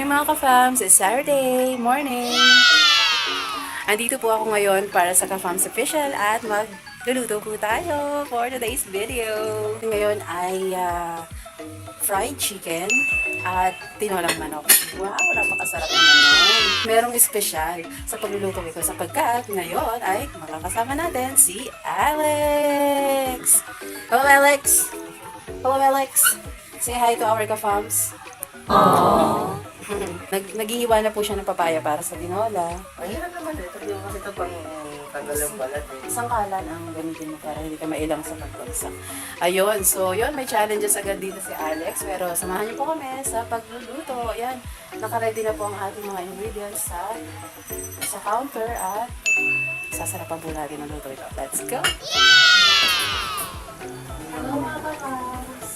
mga ka-fams! It's Saturday morning! Andito po ako ngayon para sa ka-fams official at magluluto po tayo for today's video. Ngayon ay fried chicken at tinolang manok. Wow! Napakasarap naman nun. Merong espesyal sa pagluluto ko sapagkat ngayon ay makakasama natin si Alex! Hello Alex! Hello Alex! Say hi to our ka-fams. Aww. Nag-iiwan na po siya ng papaya para sa tinola. Ay, hirap naman eh. Pag yung kasi ito pang tagal ng balat eh. Isang kalan ang gamitin mo para hindi ka mailang sa pagbagsak. Ayun, so yun, may challenges agad dito si Alex. Pero samahan niyo po kami sa pagluluto. Ayan, nakaready na po ang ating mga ingredients sa counter at sasarapan po natin ang luto ito. Let's go! Hello mga kakas!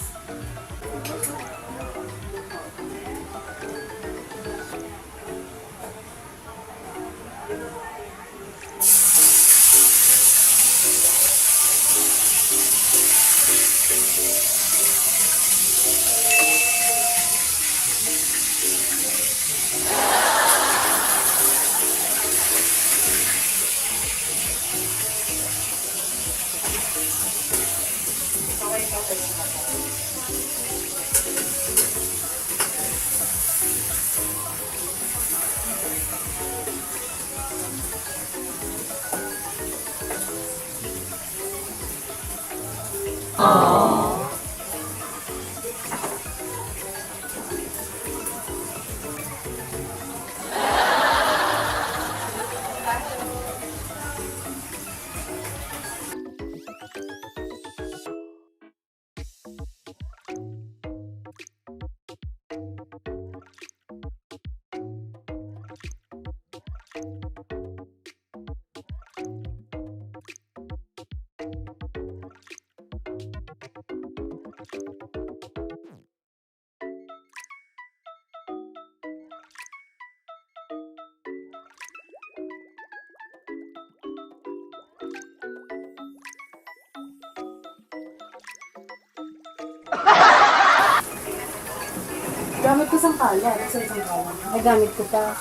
Gamit ko isang kala. Nasa isang kala. Nagamit ko pa.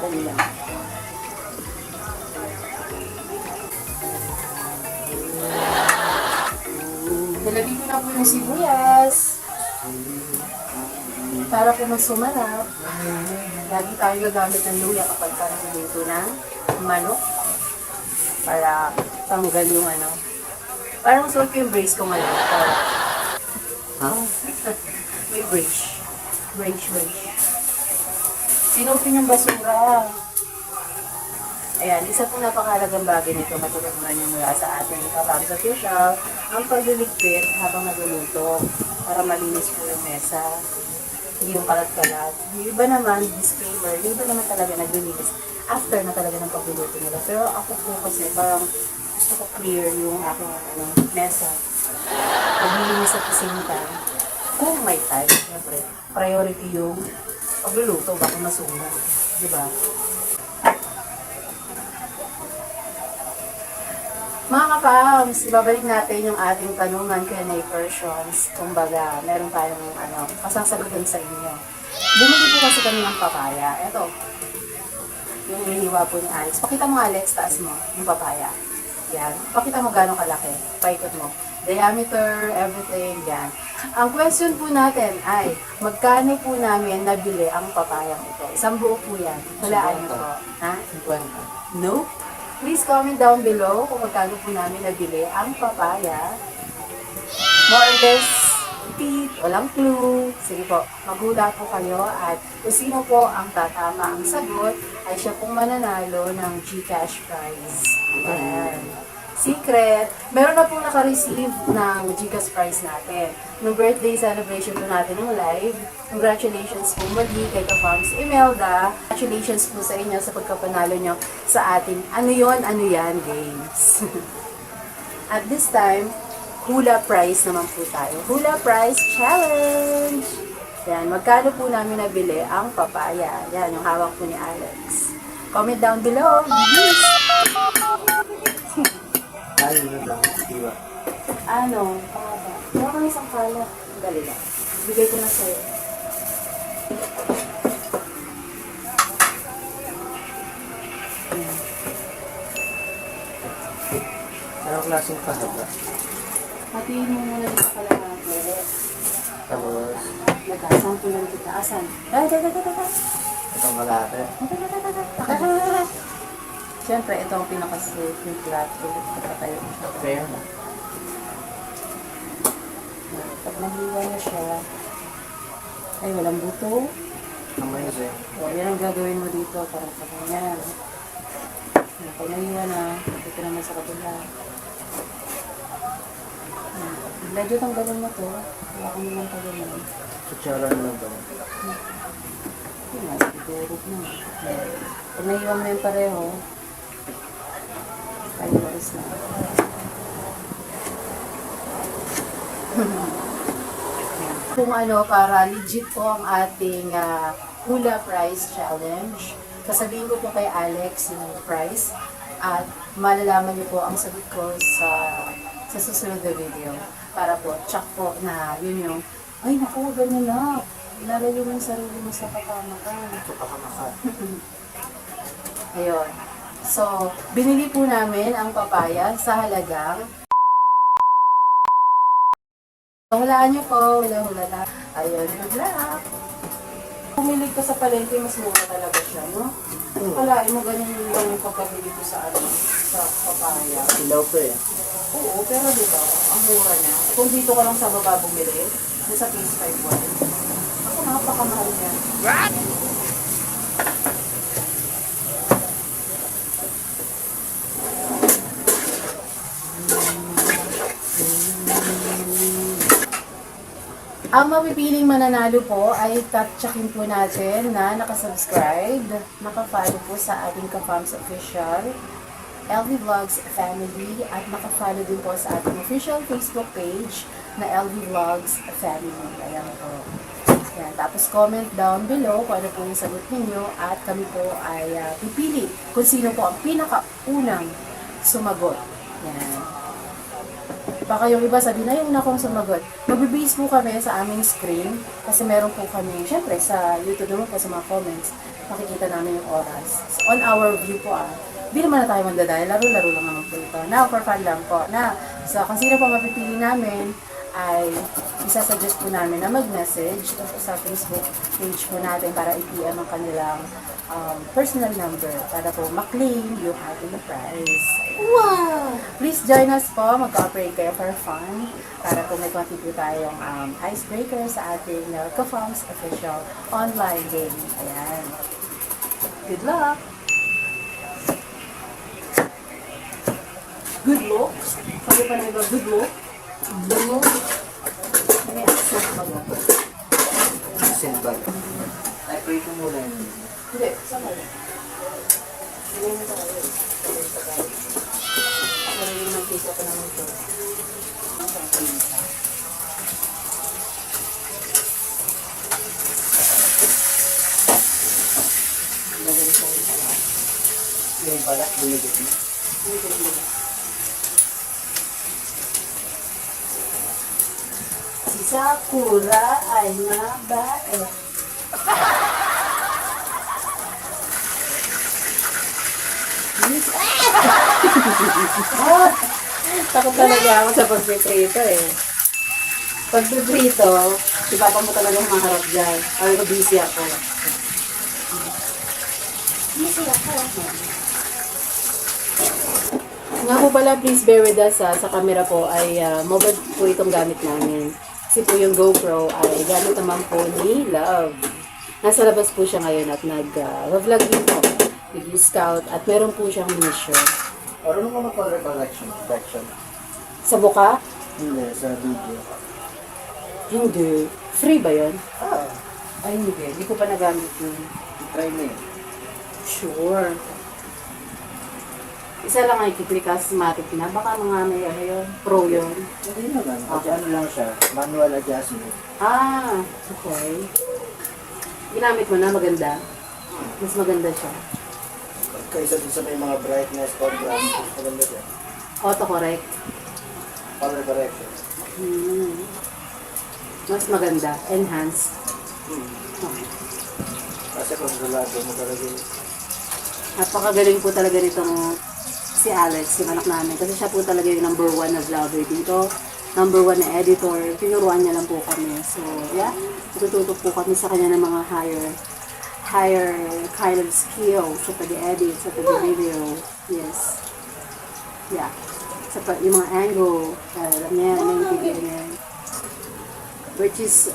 Dali lang. Nalagay ko na po yung sibuyas. Para po mas sumarap. Lagi tayo gagamit ng luya kapag parang dito ng manok. Para tanggal yung ano. Parang suot ko yung brace ko ngayon. Para... May brace. Brace. Sinupin yung basura. Ayan, isa pong napakahalagang bagay nito, matutunan nyo mula sa ating ka-fams official, ang pagliligpit habang nagluluto para malinis po yung mesa. Hindi yung kalat-kalat. Yung iba naman, disclaimer, yung iba naman talaga naglilinis after na talaga ng pagluluto nila. Pero ako po kasi parang gusto ko clear yung aking mesa. Paglilinis at the same time. Kung may time, siyempre, priority yung pagluluto, baka masunan. Diba? Mga ka-fams, ibabalik natin yung ating tanungan Q&A versions. Kumbaga, meron tayong pasasagutin sa inyo. Bumili po kasi kami ng papaya. Ito, yung hiniwa po ni Alex. Pakita mo Alex, taas mo, yung papaya. Yan. Pakita mo gano'ng kalaki. Paikot mo. Diameter, everything, yan. Ang question po natin ay, magkano po namin nabili ang papayang ito? Isang buo po yan. Walaan nyo po. Ha? 50. No? Please comment down below kung magkano po namin nabili ang papaya. More or less, walang clue. Sige po, maghula po kayo at kung sino po ang tatama ang sagot ay siya pong mananalo ng GCash prize. Ayan. Secret, meron na pong naka-receive ng GCash prize natin. Nung birthday celebration po natin ng live, congratulations po muli kay ka-fams Imelda. Congratulations po sa inyo sa pagkapanalo nyo sa ating ano yan games. At this time, hula prize naman po tayo. Hula prize challenge! Yan, magkano po namin nabili ang papaya? Yan, yung hawak po ni Alex. Comment down below. Please! Ay, yun lang. Diba? Ano? Meron kami isang pala. Dali lang. Bigay ko na sa'yo. Anong klaseng pahaba? Hatiin mo muna dito sa kalahati. Tapos, Nagkasampulan kita. Asan? Ay, itong kalahati. Siyempre, ito ang pinaka-safe yung flat. Ulit kapatayo mo siya. Kaya na. Pag nahiwa na siya, ay walang buto. Amazing. O, yan ang gagawin mo dito. Parang sa ganyan. Pag nahiwa na, dito naman sa kabila. Medyo tanggalin mo to. Wala ka naman tanggalin. Kutsara na lang ba? Yun nga, durog na. Pag nahiwa mo na yung pareho, ay walis na. Kung ano, para legit po ang ating hula prize challenge, sasabihin ko po kay Alex yung prize at malalaman niyo po ang sagot ko sa susunod na video. Para po, check po na yun yung, ay naku, ganyan na. Ilalayo mo yung sarili mo sa kapamakan. Ito pa kamakan. Ayun. So, binili po namin ang papaya sa halagang hulaan niyo po, hula-hula na. Ayun, good luck! Pumilig ka sa palengke, mas mura talaga siya, no? Kalain mo ganyan lang yung pagkabili ko sa papaya. Ilaw pa eh. Oo, pero diba, ang mura niya. Kung dito ka lang sa baba bumili, sa Peace 5 ako napakamahal niya. What? Ang mapipiling mananalo po ay tatsakin po natin na nakasubscribe, nakafollow po sa ating Ka-Fams Official, LV Vlogs Family, at nakafollow din po sa ating official Facebook page na LV Vlogs Family. Ayan po. Yan. Tapos comment down below kung ano po yung sagot ninyo at kami po ay pipili kung sino po ang pinakaunang sumagot. Yan. Baka yung iba sabi na yung akong sumagot. Mag-base po kami sa aming screen kasi meron po kami, syempre sa YouTube naman po sa mga comments, makikita namin yung oras. So, on our view po hindi naman na tayo magdadaya, laro-laro lang naman po ito. Now, for fun lang po. So kung sino po mapipili namin, ay isasuggest po namin na mag-message sa Facebook page po natin para i-PM ang kanilang personal number para po maklaim yung ating prize. Wow! Please join us po. Mag-cooperate kayo for fun para po may konti po tayong icebreaker sa ating Ka-Fams Official online game. Ayan. Good luck! Good luck? Sabi pa na iba, good luck? Good luck? May access pa ba? Simbal. Ay, pray ko muna yun. Hindi, saan ba? Hindi mo tayo. Pero yung mag-isa ko naman ito. Yung pala, binigit mo. Si Sakura ay mabait. Takot talaga ako sa pagpiprito eh. Pagpiprito, si Papa mo talaga maharap dyan. Sabi ko, busy ako. Busy ako. Nga po pala, please bear with us sa camera po ay mobile po itong gamit namin. Kasi po yung GoPro ay gamit naman po ni Love. Nasa labas po siya ngayon at nag-vlog din po. Nag-scout at meron po siyang mission. Ano mo mag-color correction? Sa buka? Hindi, sa video. Hindi. Free ba yun? Ah, Ay, hindi. Hindi ko pa nagamit yun. try mo yun. Sure. Isa lang ay kiklik asthmatic na. Baka mga may ano yun. Pro yun. Hindi naman. Kasi ano lang siya, manual adjustment. Ah, okay. Ginamit mo na, maganda. Mas maganda siya. Kaysa dun sa may mga brightness, contrast, maganda siya. Autocorrect. Color correction. Mas maganda. Enhanced. Okay. Kasi kung gulado mo talaga yun. Napakagaling po talaga nitong si Alex, yung anak namin. Kasi siya po talaga yung number 1 na vlogger dito. Number 1 na editor. Tinuruan niya lang po kami. So, yeah. Tututok po kami sa kanya ng mga higher kind of skill sa pag-edit, sa pag-video. Yes. Yeah. Yung mga angle, alam niya, naiintindihan niya. Which is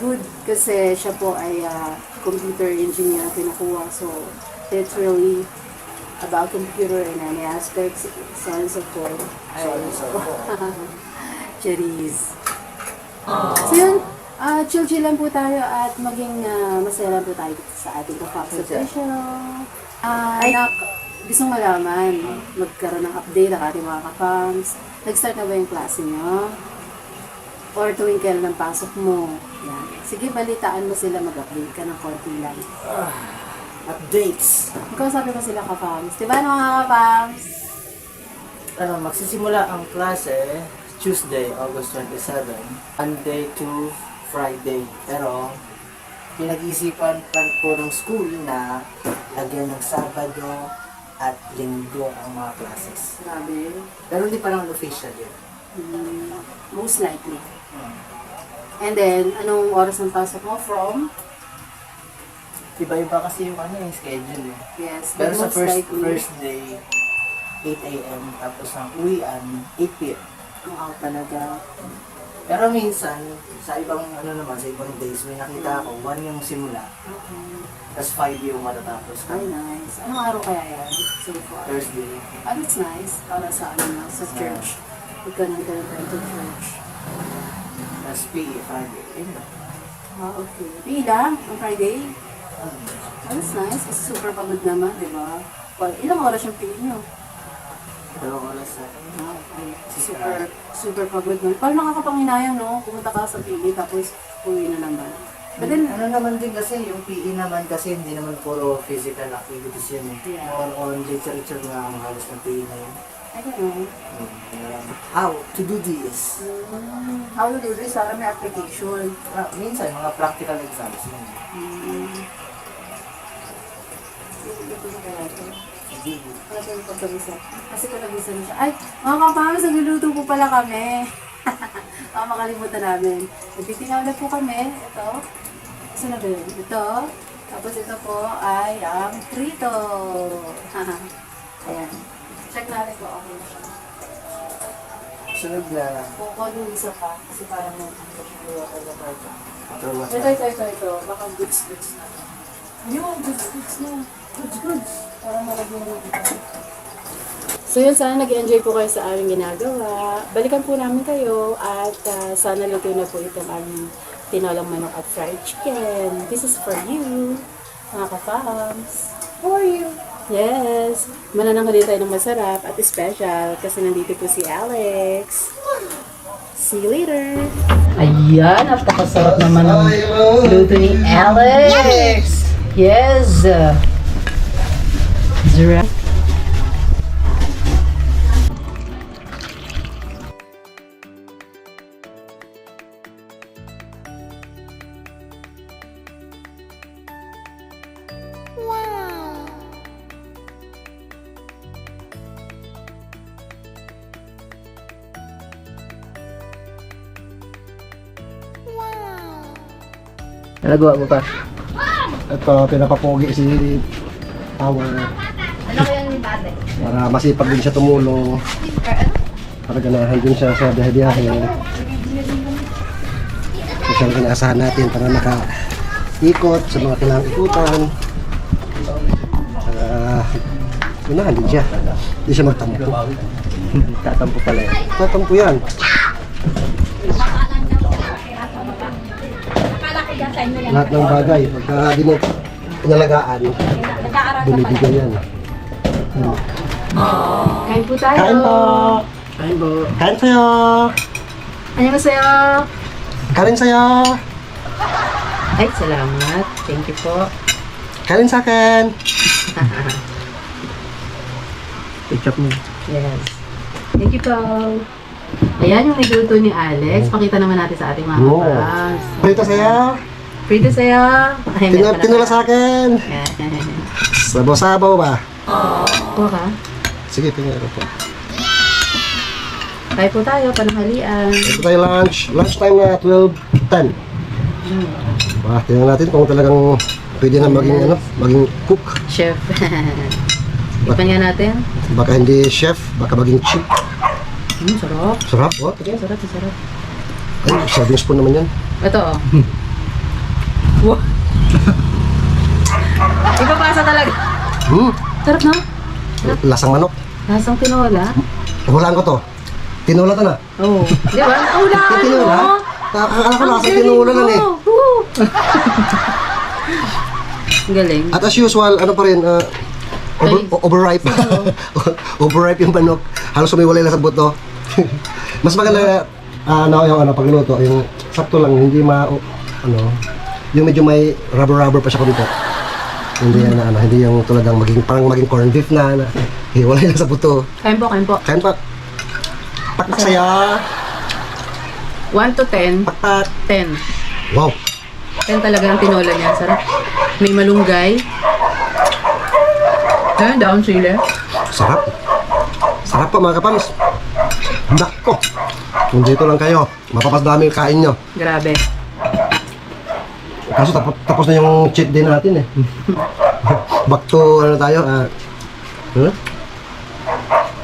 good kasi siya po ay computer engineer kinukuha. So, it's really about computer in any aspects, so on and so forth. Cherise. So yun, chill-chill lang po tayo at maging masaya lang po tayo sa ating ka-Fox official. Gusto malaman, magkaroon ng update ang ating mga ka-Fox. Nag-start na ba yung klase nyo? Or tuwing kailan ang pasok mo? Yan. Sige, balitaan mo sila, mag-update ka ng konti lang. Updates. Ikaw sabi ko sila ka-Fox. Diba mga ka-Fox? Magsisimula ang klase Tuesday, August 27, Monday to Friday. Pero, pinag-isipan po ng school na lagyan ng Sabado at Linggo ang mga classes. Grabe. Pero hindi pa naman official yun. Most likely. And then, anong oras ng pasok mo from? Iba-iba kasi yung schedule eh. Yes, Pero but sa most likely. first day, 8 a.m. Tapos ang uwian, 8 p.m. Wow, talaga. Pero minsan, sa ibang sa ibang days, may nakita ako, 1 yung simula, tapos 5 yung matatapos. Ay, nice. Anong araw kaya yan? So far. Thursday. That's nice. Para sa sa church. Ikaw tayo to church. Tapos PE Friday. Yun lang. Okay. Pila, on Friday? That's nice. Kasi super pagod naman, di ba? Well, ilang oras yung PE nyo? 2 oras sa Okay. Super pagod nun. Parang nakakapanginayang, no? Pumunta ka sa PE, tapos uwi na naman. But then, naman din kasi, yung PE naman kasi hindi naman puro physical activities yun. Yeah. More on literature nga ang halos ng PE na yun. I don't know. How to do this. How to do this? Para may application. Minsan, mga practical exams. Yun. Kasi kung nabisa na siya, ay, mga kapamang, nagluluto po pala kami. Baka makalimutan namin. Nagtitingaw na po kami. Ito. Saan na ba yun? Ito. Tapos ito po ay ang prito. Ayan. Check natin po. Okay na siya. Sunod na. Kung yung isa pa, kasi parang may After what? Ito. Baka goods na. Yun, goods na. Goods. Parang malagyan mo dito. So yun, sana nag-enjoy po kayo sa aming ginagawa. Balikan po namin kayo at sana luto na po itong aming tinolang manok at fried chicken. This is for you, mga ka-Fox. How are you? Yes. Manananghali tayo ng masarap at special kasi nandito po si Alex. See you later. Ayan, napakasarap naman ng luto ni Alex. Yes. Zara. Nagawa mo pa? Ito, pinapapogi si Power. Ano ko yan ni Bate? Para masipag din siya tumulong. Para ganahan din siya sa biyahe-biyahe. Ito siya ang inaasahan natin para naka-ikot sa mga kailangang ikutan. Ganahan din siya. Hindi siya magtampo. Tatampo pala yun. Tatampo yan. Akala ko yan sa inyo yan. Lahat ng bagay. Pagka di mo inalagaan, Nag-aaral ka pala. binibigyan yan. Kain po tayo. Kain po! Ayun po. Kain sa'yo! Annyeonghaseyo. Kain sa'yo! Ay, salamat. Thank you po. Kain sa akin! Ketchup mo. Yes. Thank you po. Ayan yung nagluto ni Alex. Pakita naman natin sa ating mga Oo. kapals. Prito sa'yo! Prito sa'yo. Ay, meron pa Tinula sa akin! naman. Sabaw-sabaw ba? Oo ka? Sige, tingnan ko po. Tayo po tayo, pananghalian. Ito tayo lunch. Lunch time na 12:10. Tingnan natin kung talagang pwede na maging cook. Chef. Ipan nga natin. Baka hindi chef, baka maging chip. Sarap. Sarap, oh. Sige, sarap, sarap. Ay, serving spoon naman yan. Ito, oh. Wow. Ipapasa talaga. Sarap, no? Lasang manok. Lasang tinola. Hulaan ko to. Tinola to na. Oo. Di ba? Hulaan Tinola? mo. Akala ko lasang tinola lang eh. Galing. At as usual, ano pa rin, overripe. Overripe yung manok. Halos sumiwalay lang sa buto. Mas maganda, yung pagluto, yung sakto lang, hindi yung medyo may rubber pa siya konti. Hindi yan hindi yung tulad ng parang maging corned beef na hiwalay lang sa buto. Kain po, kain po. Kain pa. Pakpak saya. 1 to 10. Pakpak. 10. Wow. 10 talaga ang tinola niya. Sarap. May malunggay. Ayan, daon sili. Sarap. Sarap pa mga kapams. Nako. Kung dito lang kayo, mapapasdami yung kain nyo. Grabe. Kaso tapos na yung cheat day natin eh. Back to tayo?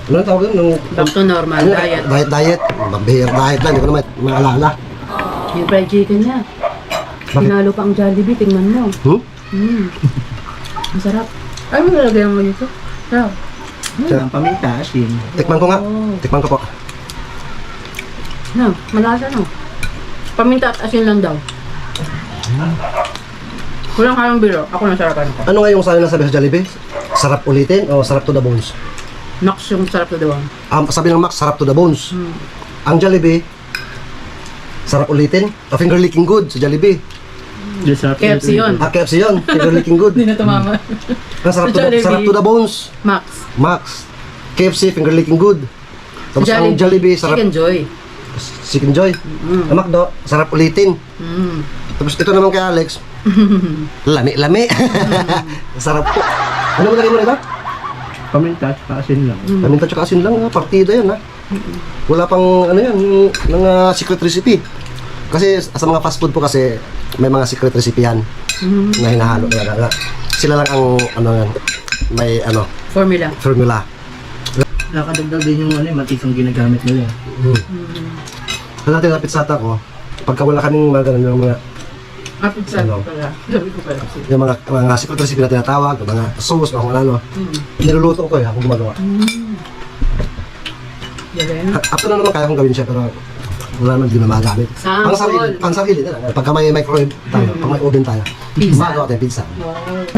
Ano ang tawag yun? Back to normal diet. Diet. Mabihir diet lang, hindi ko na maalala. Yung fried chicken niya. Bakit? Tinalo pa ang Jollibee, tingnan mo. Ang sarap. Ay, mo nalagay mo dito. Sarap. Ang paminta, asin. Tikman ko nga. Tikman ko po. No, malasa no. Paminta at asin lang daw. Kulang kayong biro. Ako na sarapan ko. Ano nga yung sabi sa Jollibee? Sarap ulitin o sarap to the bones? Max yung sarap na daw. Sabi ng Max, sarap to the bones. Ang Jollibee, sarap ulitin o finger licking good sa Jollibee. KFC yun. KFC yun. Finger licking good. Hindi na tumama. Ang sarap Jollibee. to the bones. Max. Max. KFC, finger licking good. Tapos ang Jollibee, sarap Chicken Joy. Chicken Joy. Ang McDo, sarap ulitin. Tapos ito naman kay Alex, lami-lami. Sarap po. Ano mo lagay mo rito? Paminta, asin lang. Paminta tsaka asin lang, partida yan ha. Wala pang mga secret recipe. Kasi sa mga fast food po kasi may mga secret recipe yan na hinahalo talaga. Sila lang ang may formula. Nakadagdag din yung matisang ginagamit nila. Sa natin na pizzata ko, pagka wala kaming mga Pizza pala. Sabi ko pala. yung mga secret recipe na tinatawag, mga sauce, mga ano, niluluto ko akong gumagawa. Galing. Up to na naman kaya kong gawin siya, pero wala naman din na magagamit. Sample. Pang sarili na lang. Pagka may microwave tayo, pag may oven tayo, magawa tayo pizza.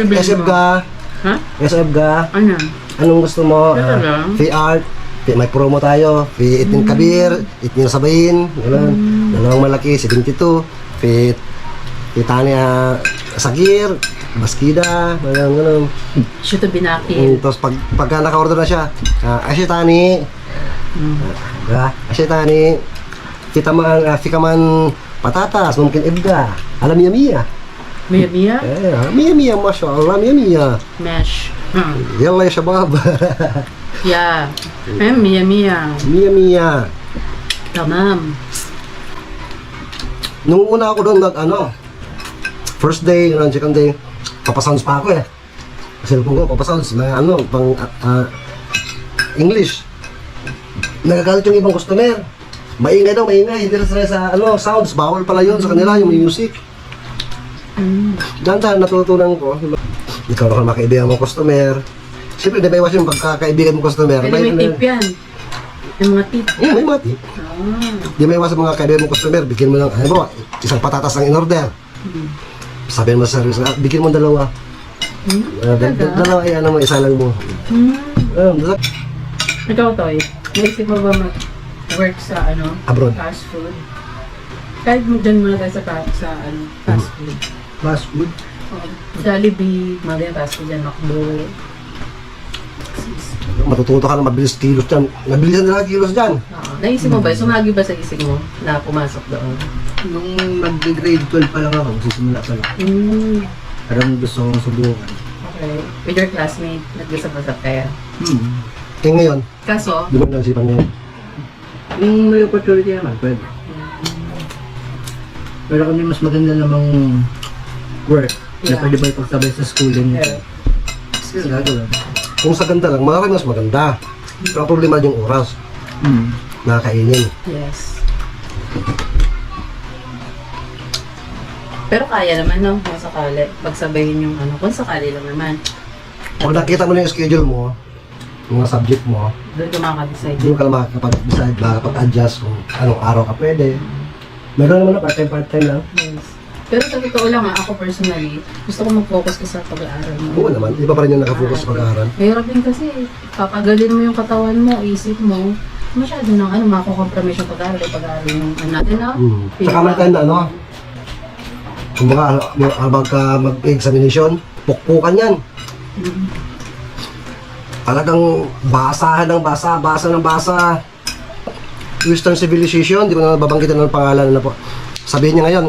SF ka, Ha? SF ka, Ano? anong gusto mo? Talaga? Free art, may promo tayo, free itin kabir, itin sabayin, gano'n. Dalawang malaki, 72, free Titania Sagir, Baskida, gano'n. Shoot to binakil. Tapos pagka naka-order na siya, Ashitani, Ashitani, fika man patatas, mungkin ibga, alam Mia. Mia Mia? Mia, Masya Allah, Mia. Mash. Yalla ya shabab. Yeah. Mia Mia. Mia. Tamam. Nung una ako doon, first day, second day, papasounds pa ako eh. Cellphone ko, papasounds, pang English. Nagagalit yung ibang customer. Maingay daw, maingay. Hindi na sa sounds. Bawal pala yun sa kanila, yung music. Dahan-dahan natutunan ko. Ikaw na makaibigan mo customer. Siyempre, di ba iwas yung pagkakaibigan mo customer? Pwede may tip yan. May mga tip. May mga tip. Di ba iwas yung mga kaibigan mo customer? Bigyan mo lang, isang patatas ang in-order. Sabihin mo sa service, bigyan mo dalawa. Dalawa, isa lang mo. Ikaw, Toy, naisip mo ba mag-work sa Abroad. fast food? Kahit dyan muna tayo sa fast food. Fast food? Jollibee, mga ganyan fast food dyan, McDo. Matututo ka na mabilis kilos dyan. Mabilisan nila kilos dyan. Naisip mo ba, sumagi ba sa isip mo na pumasok doon? Nung mag-grade 12 pa lang ako, sisimula pa lang. Parang gusto kong subukan. Okay. With your classmate, nag-usap-usap kaya? Eh ngayon, Kaso, di ba naisipan ngayon? Yung may opportunity naman, pwede. Pero kung may mas maganda namang work, na Yeah. pwede ba ipagsabay sa schooling? Yeah. Still gagawin. Kung sa ganda lang, maaaring mas maganda. Pero ang problema yung oras. Nakakainin. yes. Pero kaya naman, no? Kung sakali, pagsabayin yung ano, kung sakali lang naman. Pag nakita mo na yung schedule mo, yung mga subject mo, Doon ka makaka-decide. hindi mo ka lang makakapag-decide, makakapag-adjust kung anong araw ka pwede. Meron naman na part-time lang. Yes. Pero sa totoo lang, ako personally, gusto ko mag-focus ka sa pag-aaral mo. Oo naman, iba pa rin yung nakafocus sa pag-aaral. Mahirap din kasi, papagalin mo yung katawan mo, isip mo, masyado nang ano, makakompromise yung pag-aaral, yung ano natin na. Tsaka may time na ano, kung baka habang ka mag-examination, pukpukan yan. Talagang basahan ng basa, basa ng basa. Western Civilization, di ko na babanggitin ng pangalan na po. Sabihin niya ngayon,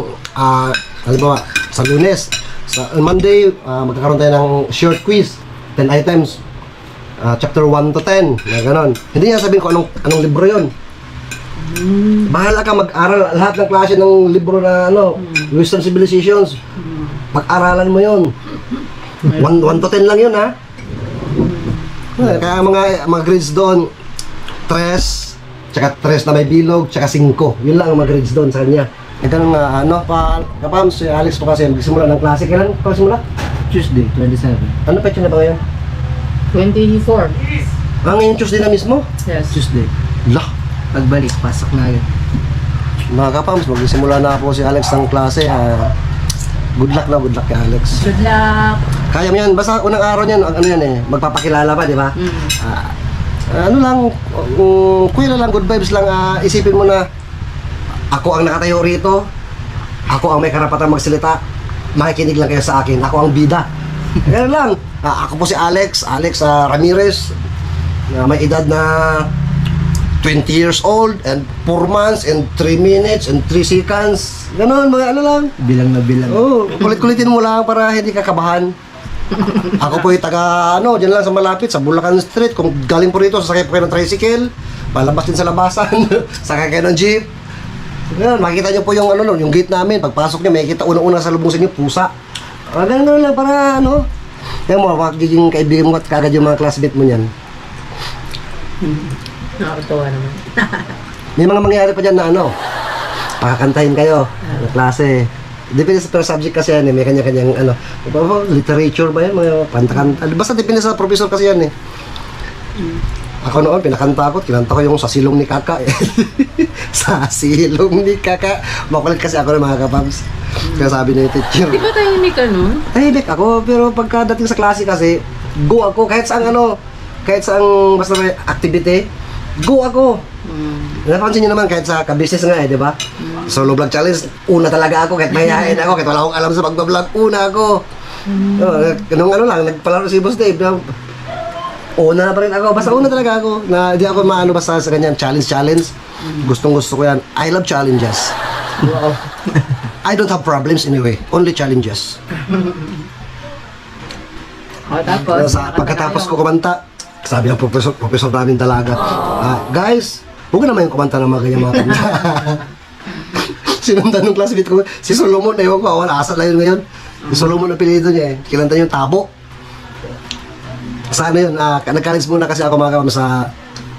halimbawa, sa Lunes, sa Monday, magkakaroon tayo ng short quiz, 10 items, chapter 1 to 10, na gano'n. Hindi niya sabihin kung anong libro yon. Bahala ka mag-aral, lahat ng klase ng libro na ano, Western Civilizations, pag-aralan mo yon. 1 to 10 lang yun, ha? Kaya mga grades doon, 3, tsaka 3 na may bilog, tsaka 5. Yun lang ang mga grades doon sa kanya. Ito nung kapam, si Alex po kasi magsimula ng klase. Kailan pa simula? Tuesday, 27. Ano petsa na ba ngayon? 24. Ngayon Tuesday na mismo? Yes. Tuesday. Lah! Pagbalik, pasok na agad. Mga kapams, magsimula na po si Alex ng klase. Good luck kay Alex. Good luck. Kaya mo yan, basta unang araw niyan, ano yan eh, magpapakilala pa, di ba? Ano lang, kuya lang, good vibes lang, isipin mo na, ako ang nakatayo rito, ako ang may karapatan magsalita, makikinig lang kayo sa akin, ako ang bida. Ganun lang, ako po si Alex Ramirez, may edad na 20 years old, and 4 months, and 3 minutes, and 3 seconds, ganun, mga ano lang. Bilang na bilang. Oo, kulit-kulitin mo lang para hindi ka kabahan. Ako po yung taga, dyan lang sa malapit, sa Bulacan Street. Kung galing po rito, sasakay po kayo ng tricycle, palabas din sa labasan, sakay kayo ng jeep. Ganun, makikita nyo po yung, yung gate namin. Pagpasok nyo, makikita unang-una sa lubong sa inyo, pusa. Ganun lang para, yan mo, magiging kaibigan mo at kagad yung mga classmate mo niyan. Nakakatawa naman. May mga mangyayari pa dyan na pakakantahin kayo ng klase. Depende sa per subject kasi yan eh, may kanya-kanyang literature ba yan, mga kanta-kanta. Basta depende sa professor kasi yan eh. Ako noon, pinakanta ko, kinanta ko yung Sa Silong ni Kaka eh. Sa Silong ni Kaka. Makulit kasi ako ng mga kapams. Kaya sabi na yung teacher. Di ba tahimik ka nun? Tahimik ako, pero pagkadating sa klase kasi, go ako, kahit saan basta may activity, go ako. Napansin nyo naman kahit sa ka-business nga eh, di ba? Solo vlog challenge, una talaga ako, kahit mahihain ako, kahit wala akong alam sa pagbablog, una ako. Nung nagpalaro si Boss Dave, una na pa rin ako, basta una talaga ako, na hindi ako maano basta sa ganyan, challenge. Gustong gusto ko yan. I love challenges. I don't have problems anyway, only challenges. Tapos? Pagkatapos ko kumanta, sabi ng professor namin talaga, guys, huwag naman yung kumanta ng mga ganyan mga kanta. Sinundan ng classmate ko, si Solomon, ewan ko, wala asa lang yun ngayon. Si Solomon ang apelido niya eh, kilanta yung Tabo. Sana yun, nag-college muna kasi ako mga sa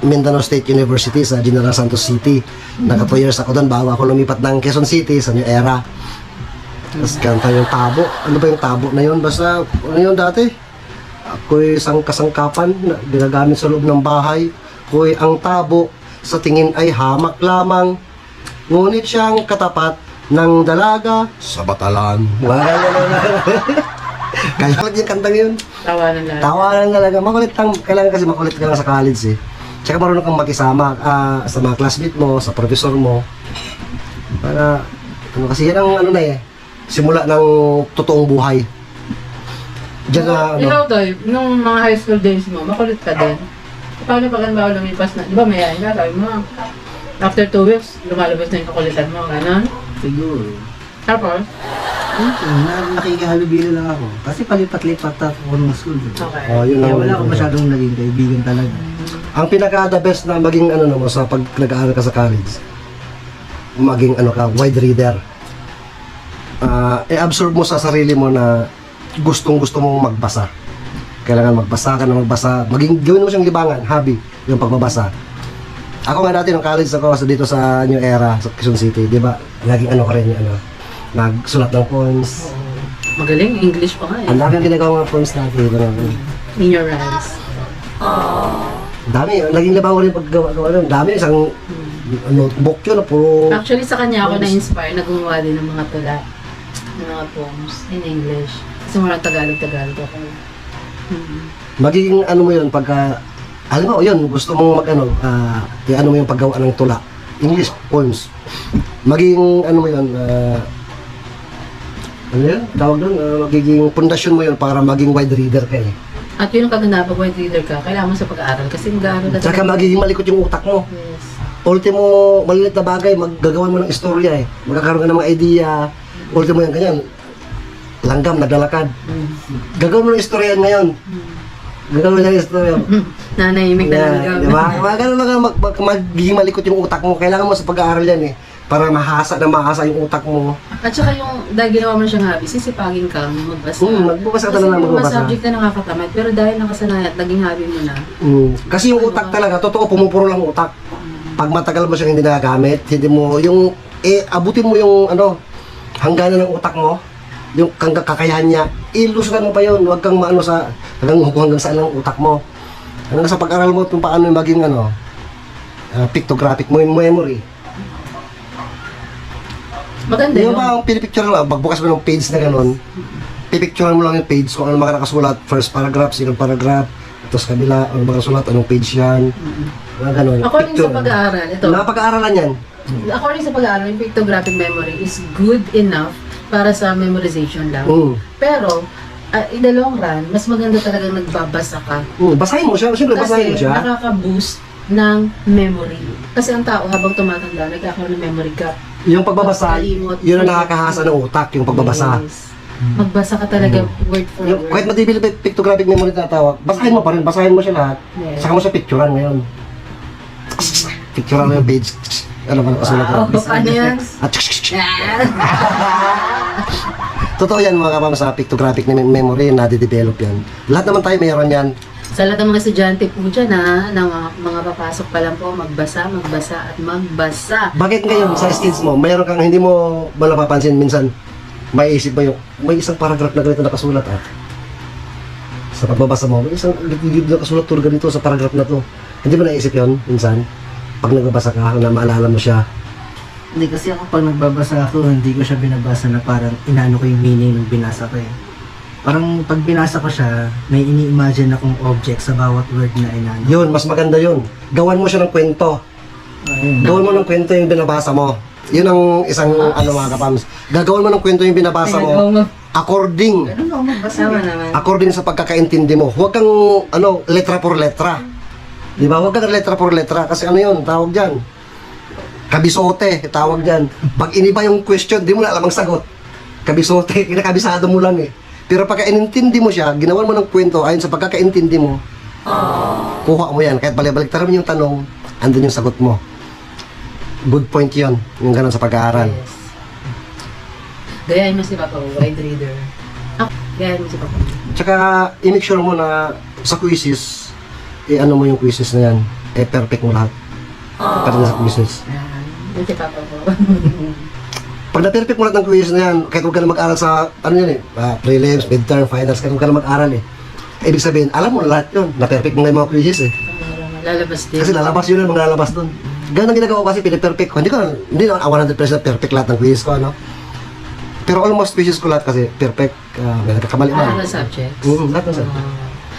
Mindanao State University sa General Santos City. Naka 2 years ako doon bago ako lumipat ng Quezon City sa New Era. Tapos kanta yung Tabo. Ano ba yung Tabo na yun? Basta, ano yun dati? Ako'y isang kasangkapan na ginagamit sa loob ng bahay. Ako'y ang tabo, sa tingin ay hamak lamang. Ngunit siyang katapat ng dalaga sa batalan. Kaya lang yung kantang yun. Tawanan lang. Tawanan talaga. Makulit lang. Kailangan kasi makulit ka lang sa college eh. Tsaka marunong kang makisama sa mga classmate mo, sa professor mo. Para, kasi yan ang simula ng totoong buhay. Diyan na, Ikaw, Toy, nung mga high school days mo, makulit ka din. Paano pag ba lumipas na? Di ba may ka? Sabi mo, after 2 weeks, lumalabas na yung kakulitan mo, gano'n? Siguro. Tapos? Nakikihalubilo lang ako. Kasi palipat-lipat ako ng school. Okay. yun Kaya lang. wala akong masyadong naging kaibigan talaga. Ang pinaka the best na maging ano mo sa pag nag-aaral ka sa college, maging ano ka, wide reader. I-absorb mo sa sarili mo na gustong-gusto mong magbasa. Kailangan magbasa ka na magbasa. Gawin mo siyang libangan, hobby, yung pagbabasa. Ako nga dati nung college ako dito sa New Era, sa Quezon City, di ba? Laging ano ka rin yung nagsulat ng poems. Magaling, English pa nga eh. Ang dami ang ginagawa mga poems natin. In your eyes. Ang dami, laging libangan rin paggawa-gawa nun. Ang dami, isang notebook yun, puro... Actually, sa kanya ako na-inspire na gumawa din ng mga tula, ng mga poems in English. Kasi marang Tagalog ako. Magiging ano mo yun pagka alam mo yun gusto mong mag ano mo yung paggawa ng tula English poems magiging ano mo yun ano yun tawag doon magiging pundasyon mo yun para maging wide reader ka eh. At yun ang kaganda pag wide reader ka, kailangan mo sa pag-aaral kasi mag-aaral ka. Tsaka magiging malikot yung utak mo. Yes. Ultimo malilit na bagay maggagawa mo ng istorya eh magkakaroon ka ng mga idea ultimo yan ganyan langgam naglalakad gagawin mo ng istorya yan ngayon gagawin mo ng istorya Nanahimik na lang. diba? Ganun lang magiging malikot yung utak mo. Kailangan mo sa pag-aaral yan eh. Para mahasa yung utak mo. At saka yung, dahil ginawa mo na siyang hobby, sisipagin kang magbasa. Magbabasa ka Kasi talaga yung mga magbabasa. subject na nakakatamad, pero dahil nakasanayan at naging hobby mo na, Kasi yung utak talaga, totoo, pumupuro lang utak. Pag matagal mo siyang hindi nagagamit, hindi mo, abutin mo yung, hangganan ng utak mo, yung kakayahan niya, ilusugan mo pa yun, huwag kang hanggang saan ang utak mo. Hanggang sa pag-aral mo kung paano yung maging, pictographic mo yung memory. maganda Yung yun. ba ang pinipicture lang, pagbukas mo ng page na gano'n, pipicturean mo lang yung page kung ano mga nakasulat, first paragraph, second paragraph, tapos kabila, ano mga nakasulat, anong page yan, mga gano'n. According Picture. sa pag-aaral, ito, Napag-aaralan yan. according sa pag-aaral, yung pictographic memory is good enough para sa memorization lang. Pero, in the long run, mas maganda talagang nagbabasa ka. Basahin mo siya, siyempre basahin mo Kasi siya. nakaka-boost ng memory. Kasi ang tao habang tumatanda, nagkakaroon ng memory gap. Yung pagbabasa, Kalimot. yun ang nakakahasa ng utak, yung pagbabasa. Yes. Magbasa ka talaga word for Yung, word. kahit matibili pictographic memory na tawag, basahin mo pa rin, basahin mo siya lahat. Yes. Saka mo siya picturean ngayon. Picturean mo yung page. Ano ba nakasulat Wow, mo? paano yan? At totoo yan mga kapam sa pictographic na memory na de-develop yan. Lahat naman tayo mayroon yan. Sa lahat ng mga estudyante po dyan na mga papasok pa lang po, magbasa at magbasa. Bakit ngayon sa skills mo, mayroon kang hindi mo ba napapansin minsan, may isip mo yung, may isang paragraph na ganito nakasulat sa pagbabasa mo, may isang nakasulat to ganito sa paragraph na to. Hindi mo naisip yun minsan? Pag nagbabasa ka, na maalala mo siya. Hindi kasi ako pag nagbabasa ako, hindi ko siya binabasa na parang inaano ko yung meaning ng binasa ko eh. Parang pag binasa ko siya, may ini-imagine akong object sa bawat word na inaano. Yun, mas maganda yun. Gawan mo siya ng kwento. Gawan mo ng kwento yung binabasa mo. Yun ang isang mga kapams. Gagawan mo ng kwento yung binabasa mo according Tama naman. according sa pagkakaintindi mo. Huwag kang letra por letra. Di ba? Huwag kang letra por letra kasi yun, tawag diyan. Kabisote, tawag diyan. Pag iniba yung question, di mo na alam ang sagot. Kabisote, kinakabisado mo lang eh. Pero pagka inintindi mo siya, ginawan mo ng kwento ayon sa pagkakaintindi mo, kuha mo yan. Kahit balik-baliktaran mo yung tanong, andun yung sagot mo. Good point yun, yung ganun sa pag-aaral. Yes. Gayahin mo si Papa, wide reader. Gayahin mo si Papa. Tsaka, i-make sure mo na sa quizzes, ano mo yung quizzes na yan, perfect mo lahat. Pati na sa quizzes. Yun si Papa po. Pag na-perfect mo lahat ng quizzes na yan, kahit huwag ka na mag-aral sa, prelims, midterm, finals, kahit huwag ka na mag-aral eh. Ibig sabihin, alam mo na lahat yun, na-perfect mo na yung mga quizzes eh. Lalabas din. Kasi lalabas yun ang mga lalabas doon. Ganun ang ginagawa ko kasi, piniperfect ko. Hindi na 100% perfect lahat ng quizzes ko, Pero almost quizzes ko lahat kasi perfect. May nagkakamali Lahat man. ng subjects. Lahat ng subjects.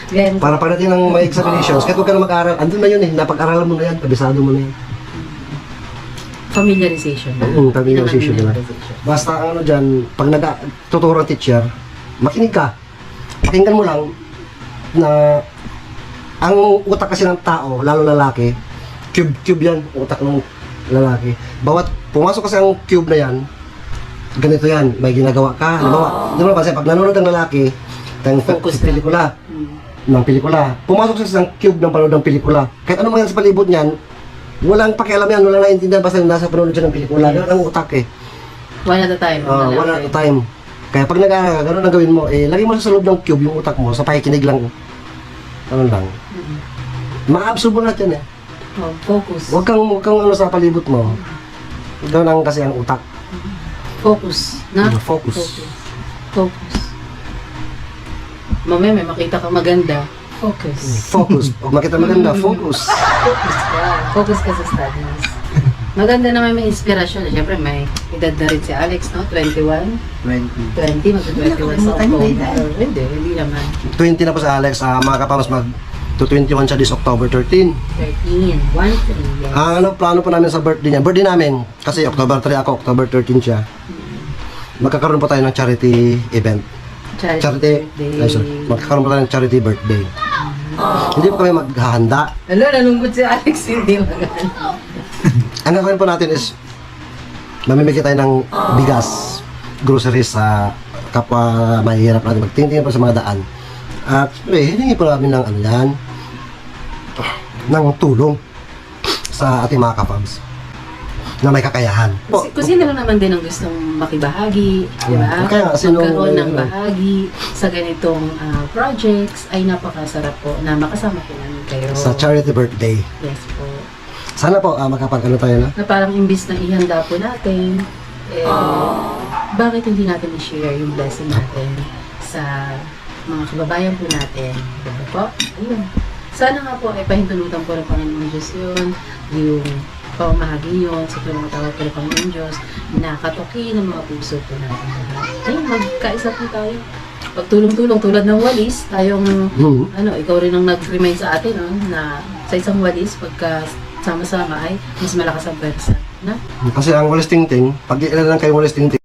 Gayahin mo. Para pagdating ng may examinations, kahit huwag ka na mag-aral, andun na yun eh, napag-aralan mo na yan, kabisado mo na yan. Familiarization. Familiarization Yun ang nila. Basta dyan, pag nagtuturo ang teacher, makinig ka. Pakinggan mo lang na ang utak kasi ng tao, lalo lalaki, cube yan, utak ng lalaki. Bawat pumasok kasi ang cube na yan, ganito yan, may ginagawa ka. Halimbawa, di ba kasi pag nanonood ang lalaki, tayong Focus pelikula, ng pelikula. Pumasok sa isang cube ng panood ng pelikula. Kahit ano mangyari sa palibot niyan, walang pakialam yan, walang naiintindihan basta nasa panood siya ng pelikula. Ganun ang utak eh. One at a time. One at a time. Kaya pag ganun ang gawin mo, lagay mo sa loob ng cube yung utak mo, sa pakikinig lang. Ganun lang. Ma-absorb mo lahat yan eh. Oh, focus. Huwag kang ano sa palibot mo. Ganun ang kasi ang utak. Focus. Na? Focus. Focus. Mamaya may makita ka maganda. Focus. Focus. Pag makita maganda, focus. Focus ka. Focus ka sa studies. Maganda naman may inspirasyon. Siyempre may edad na rin si Alex, no? 21? 20, mag-21 sa October. Hindi naman. 20 na po sa Alex. Mga kapamos, mag-21 siya this October 13. 13, 1-3, yes. Ano plano po namin sa birthday niya? Birthday namin, kasi October 3 ako, October 13 siya. Magkakaroon po tayo ng charity event. Charity birthday. Ay, sorry. Magkakaroon po tayo ng charity birthday. Hindi po kami maghahanda. Ano, nalungkot si Alex, hindi maganda. Ang gagawin po natin is mamimigay tayo ng bigas, groceries sa kapwa mahihirap natin. Magtingin po sa mga daan. At hiningi po namin ng ano yan, ng tulong sa ating mga kapams na may kakayahan. Kung sino lang naman din ang gustong makibahagi, di ba? Kaya nga, Magkaroon ng bahagi sa ganitong projects ay napakasarap po na makasama po namin kayo. Sa charity birthday. Yes po. Sana po makapag-ano tayo na. Na parang imbis na ihanda po natin, bakit hindi natin i-share yung blessing natin sa mga kababayan po natin? Diba po? Ayun. Sana nga po ay pahintulutan po ng Panginoon Diyos yun, yung pamamahagi yun sa pinatawag po ng Panginoon Diyos na katuki ng mga puso po natin lahat. Ayun, magkaisa po tayo. Pagtulong-tulong tulad ng walis, tayong, ikaw rin ang nag-remind sa atin, na sa isang walis, pagka sama-sama ay mas malakas ang pwersa. Na? Kasi ang walis tingting, pag ilan lang kayo walis tingting,